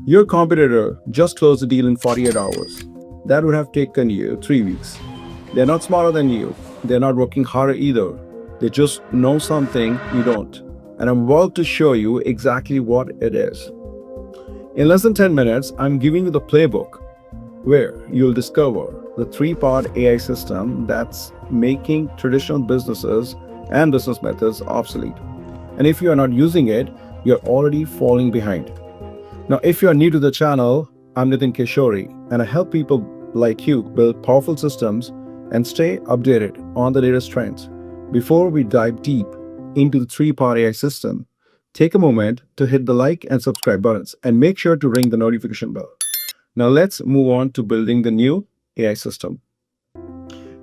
Your competitor just closed a deal in 48 hours. That would have taken you 3 weeks. They're not smarter than you. They're not working harder either. They just know something you don't. And I'm about to show you exactly what it is. In less than 10 minutes, I'm giving you the playbook where you'll discover the three-part AI system that's making traditional businesses and business methods obsolete. And if you are not using it, you're already falling behind. Now, if you are new to the channel, I'm Nitin K Shorey, and I help people like you build powerful systems and stay updated on the latest trends. Before we dive deep into the three-part AI system, take a moment to hit the like and subscribe buttons and make sure to ring the notification bell. Now let's move on to building the new AI system.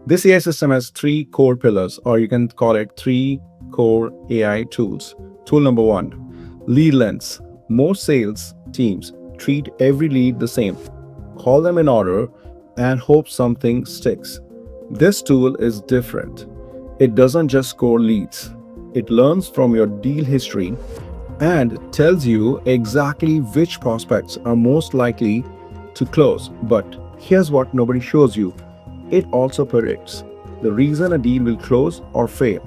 This AI system has three core pillars, or you can call it three core AI tools. Tool number one, lead lens. Most sales teams treat every lead the same, call them in order, and hope something sticks. This tool is different. It doesn't just score leads, it learns from your deal history and tells you exactly which prospects are most likely to close. But here's what nobody shows you, it also predicts the reason a deal will close or fail.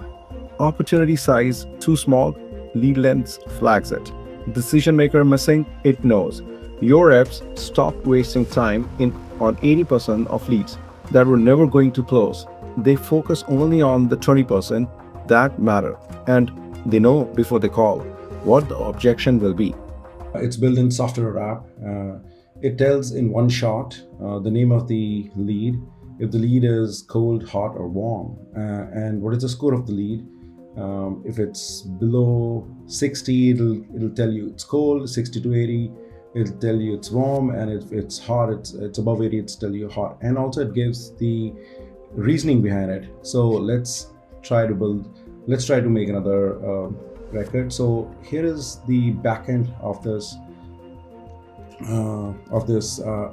Opportunity size too small, lead length flags it. Decision maker missing, it knows. Your reps stop wasting time on 80% of leads that were never going to close. They focus only on the 20% that matter, and they know before they call what the objection will be. It's built-in software app. It tells in one shot the name of the lead, if the lead is cold, hot, or warm, and what is the score of the lead. If it's below 60, it'll tell you it's cold. 60 to 80, it'll tell you it's warm, and if it's hot, it's above 80, it's tell you hot. And also it gives the reasoning behind it. So let's try to make another record. So here is the backend of this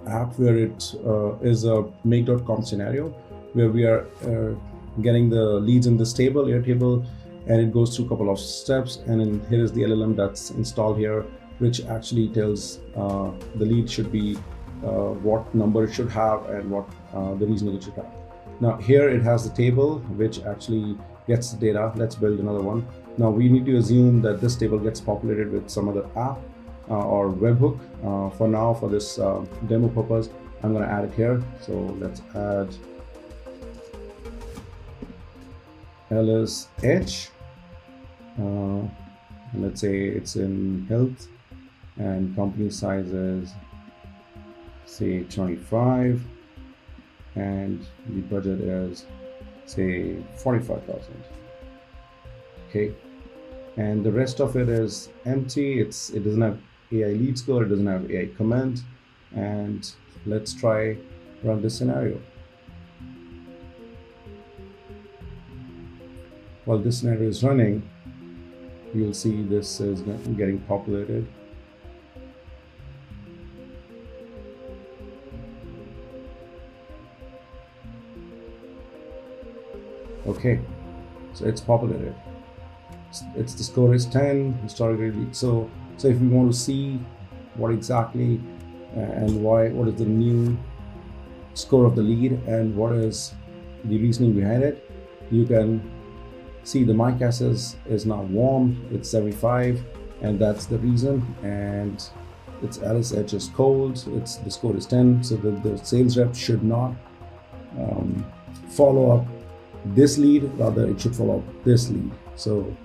app, where it is a make.com scenario where we are getting the leads in this table, Airtable, and it goes through a couple of steps. And then here is the LLM that's installed here, which actually tells the lead should be what number it should have and what the reasoning it should have. Now here it has the table which actually gets the data. Let's build another one. Now we need to assume that this table gets populated with some other app or webhook. For now, for this demo purpose, I'm going to add it here. So let's add Alice Edge. Let's say it's in health, and company size is say 25, and the budget is say 45,000. Okay, and the rest of it is empty. It doesn't have AI lead score, it doesn't have AI comment. And let's try run this scenario. While this scenario is running, you'll see this is getting populated. Okay, so it's populated. It's the score is 10 historically. So if we want to see what exactly and why, what is the new score of the lead and what is the reasoning behind it, you can see the mic is now warm. It's 75, and that's the reason. And it's Alice Edge is cold. The score is 10. So the sales rep should not follow up this lead, rather it should follow up this lead. So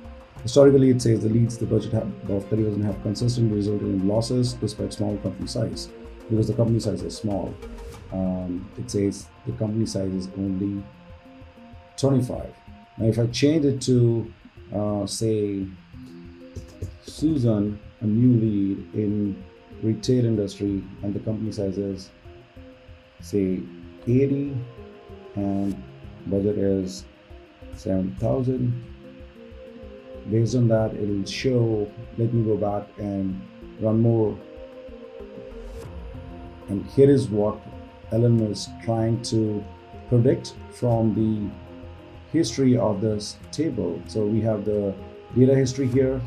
historically, it says the leads the budget above 30% have consistently resulted in losses despite small company size, because the company size is small. It says the company size is only 25. Now, if I change it to say Susan, a new lead in retail industry, and the company size is say 80, and budget is 7,000. Based on that, it will show. Let me go back and run more. And here is what LLM is trying to predict from the history of this table. So we have the data history here,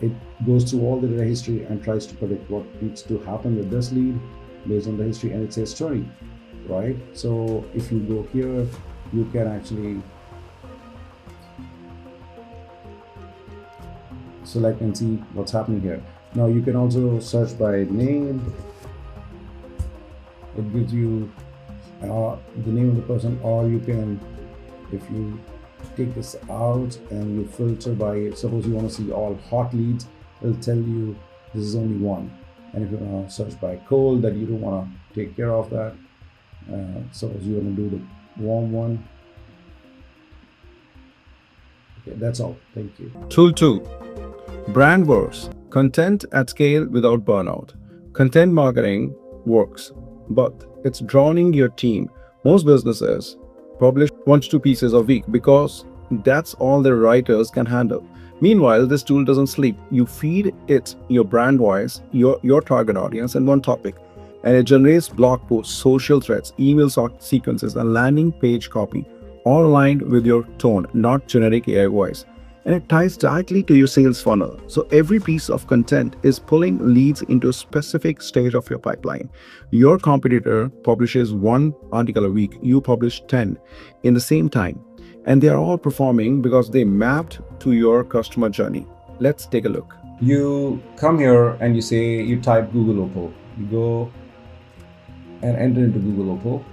It goes through all the data history and tries to predict what needs to happen with this lead based on the history, and it says 20, right? So if you go here, you can actually select and see what's happening here. Now you can also search by name. It gives you the name of the person, or you can, if you take this out and you filter by, suppose you want to see all hot leads, it'll tell you this is only one. And if you want to search by cold, that you don't want to take care of that, suppose you want to do the warm one. Okay, that's all. Thank you. Tool 2. Brand wars. Content at scale without burnout. Content marketing works, but it's drowning your team. Most businesses publish 1 to 2 pieces a week because that's all their writers can handle. Meanwhile, this tool doesn't sleep. You feed it your brand voice, your target audience, and one topic, and it generates blog posts, social threads, email sequences, and landing page copy, all aligned with your tone, not generic AI voice. And it ties directly to your sales funnel. So every piece of content is pulling leads into a specific stage of your pipeline. Your competitor publishes 1 article a week, you publish 10 in the same time. And they are all performing because they mapped to your customer journey. Let's take a look. You come here and you say, you type Google Opal. You go and enter into Google Opal.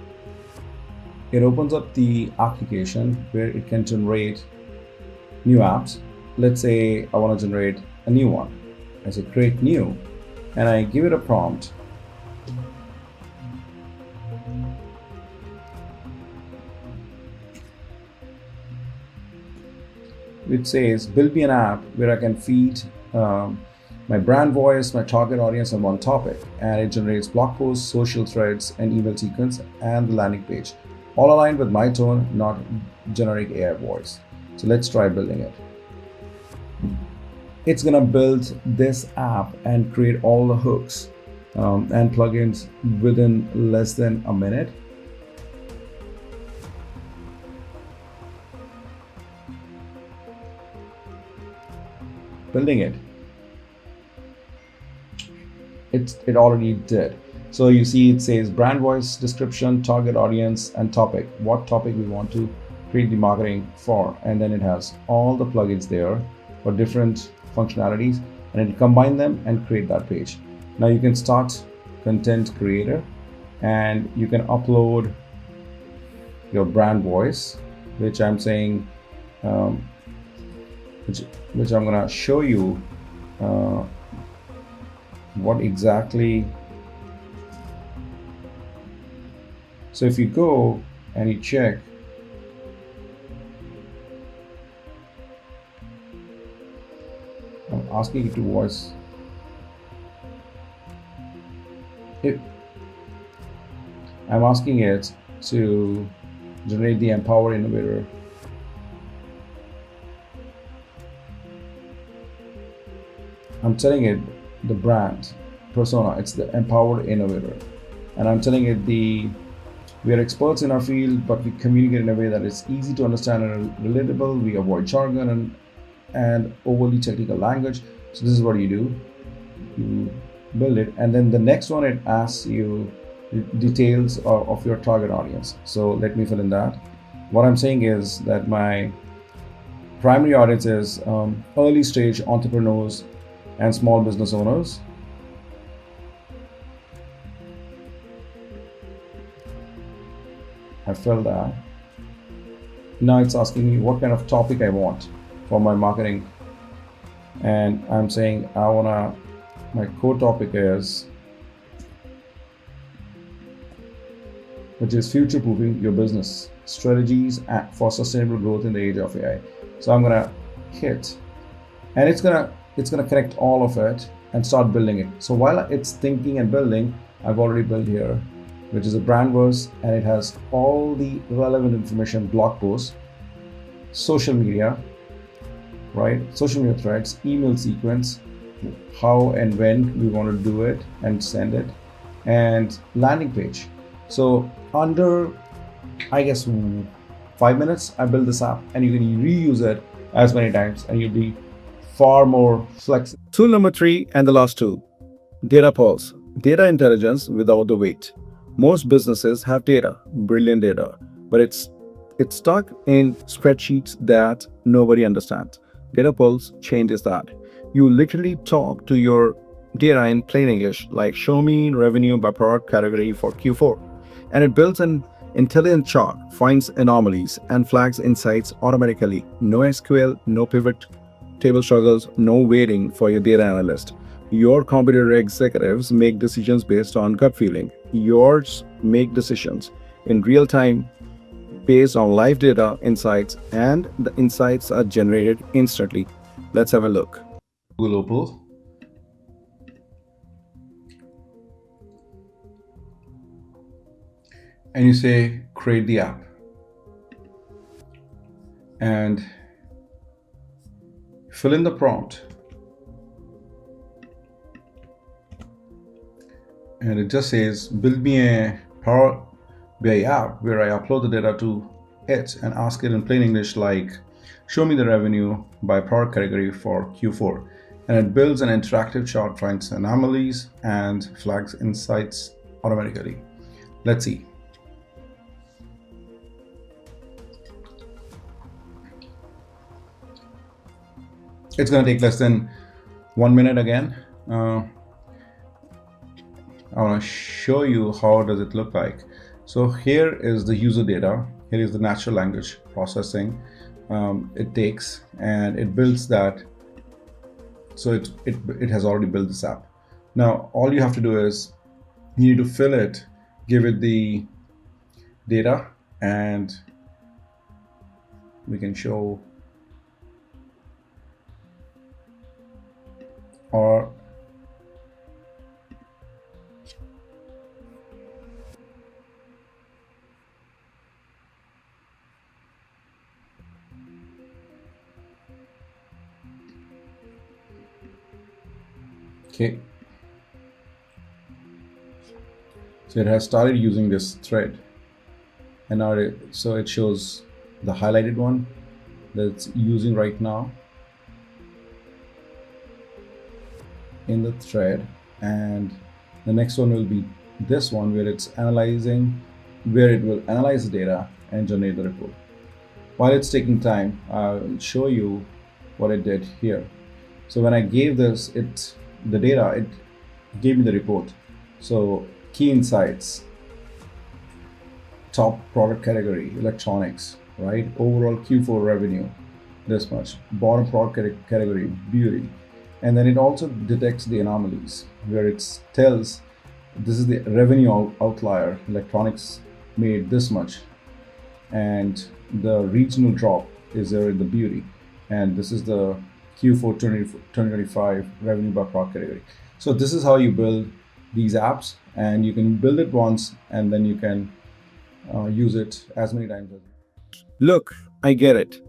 It opens up the application where it can generate new apps. Let's say I want to generate a new one. I say create new, and I give it a prompt. Which says build me an app where I can feed my brand voice, my target audience on one topic, and it generates blog posts, social threads, and email sequence, and the landing page, all aligned with my tone, not generic AI voice. So let's try building it. It's gonna build this app and create all the hooks and plugins within less than a minute. Building it. It already did. So you see it says brand voice, description, target audience, and topic. What topic we want to create the marketing for, and then it has all the plugins there for different functionalities, and it'll combine them and create that page. Now you can start content creator, and you can upload your brand voice, which I'm saying, which I'm gonna show you what exactly. So if you go and you check, I'm asking you to voice it. I'm asking it to generate the empowered innovator. I'm telling it the brand persona, it's the empowered innovator, and I'm telling it we are experts in our field, but we communicate in a way that is easy to understand and relatable. We avoid jargon and overly technical language. So this is what you do. You build it, and then the next one, it asks you details of your target audience. So let me fill in that. What I'm saying is that my primary audience is early stage entrepreneurs and small business owners. I filled that. Now it's asking me what kind of topic I want for my marketing, and I'm saying my core topic is, which is future-proofing your business strategies for sustainable growth in the age of AI. So I'm gonna hit, and it's gonna connect all of it and start building it. So while it's thinking and building, I've already built here, which is a brand verse, and it has all the relevant information, blog posts, social media, right? Social media threads, email sequence, how and when we want to do it and send it, and landing page. So under, I guess, 5 minutes, I build this app, and you can reuse it as many times, and you'll be far more flexible. Tool number 3 and the last tool, data pulse, data intelligence without the weight. Most businesses have data, brilliant data, but it's stuck in spreadsheets that nobody understands. Data pulse changes that. You literally talk to your data in plain English, like show me revenue by product category for Q4, and it builds an intelligent chart, finds anomalies, and flags insights automatically. No SQL, no pivot table struggles, no waiting for your data analyst. Your competitor executives make decisions based on gut feeling. Yours make decisions in real time based on live data insights, and the insights are generated instantly. Let's have a look. Global. And you say create the app. And fill in the prompt. And it just says build me a Power BI app where I upload the data to it and ask it in plain English like show me the revenue by product category for Q4. And it builds an interactive chart, finds anomalies, and flags insights automatically. Let's see. It's going to take less than 1 minute again. I want to show you how does it look like. So here is the user data. Here is the natural language processing it takes, and it builds that. So it has already built this app. Now all you have to do is you need to fill it, give it the data, and we can show or okay. So it has started using this thread, and now so it shows the highlighted one that's using right now in the thread, and the next one will be this one where it's analyzing, where it will analyze the data and generate the report. While it's taking time, I'll show you what it did here. So when I gave this the data, it gave me the report. So key insights, top product category, electronics, right? Overall Q4 revenue, this much. Bottom product category, beauty. And then it also detects the anomalies where it tells this is the revenue outlier, electronics made this much, and the regional drop is there in the beauty, and this is the Q4 2025 revenue by product category. So this is how you build these apps, and you can build it once and then you can use it as many times as you. Look, I get it.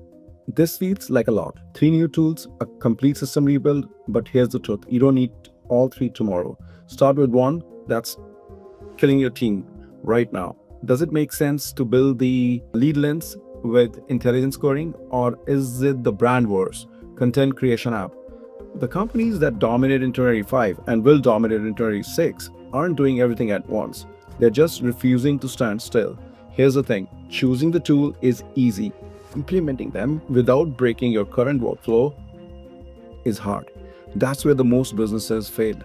This feels like a lot. 3 new tools, a complete system rebuild, but here's the truth. You don't need all 3 tomorrow. Start with one that's killing your team right now. Does it make sense to build the lead lens with intelligence scoring, or is it the brand wars, content creation app? The companies that dominate in 2025 and will dominate in 2026 aren't doing everything at once. They're just refusing to stand still. Here's the thing, choosing the tool is easy. Implementing them without breaking your current workflow is hard. That's where the most businesses fail.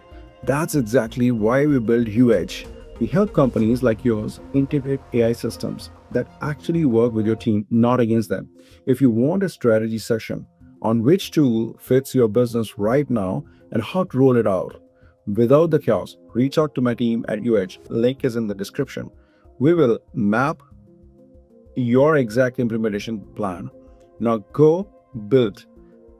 That's exactly why we build Uedge. We help companies like yours integrate AI systems that actually work with your team, not against them. If you want a strategy session on which tool fits your business right now and how to roll it out without the chaos, reach out to my team at Uedge. Link is in the description. We will map your exact implementation plan. Now go build.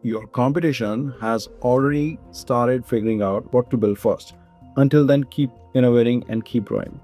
Your competition has already started figuring out what to build first. Until then, keep innovating and keep growing.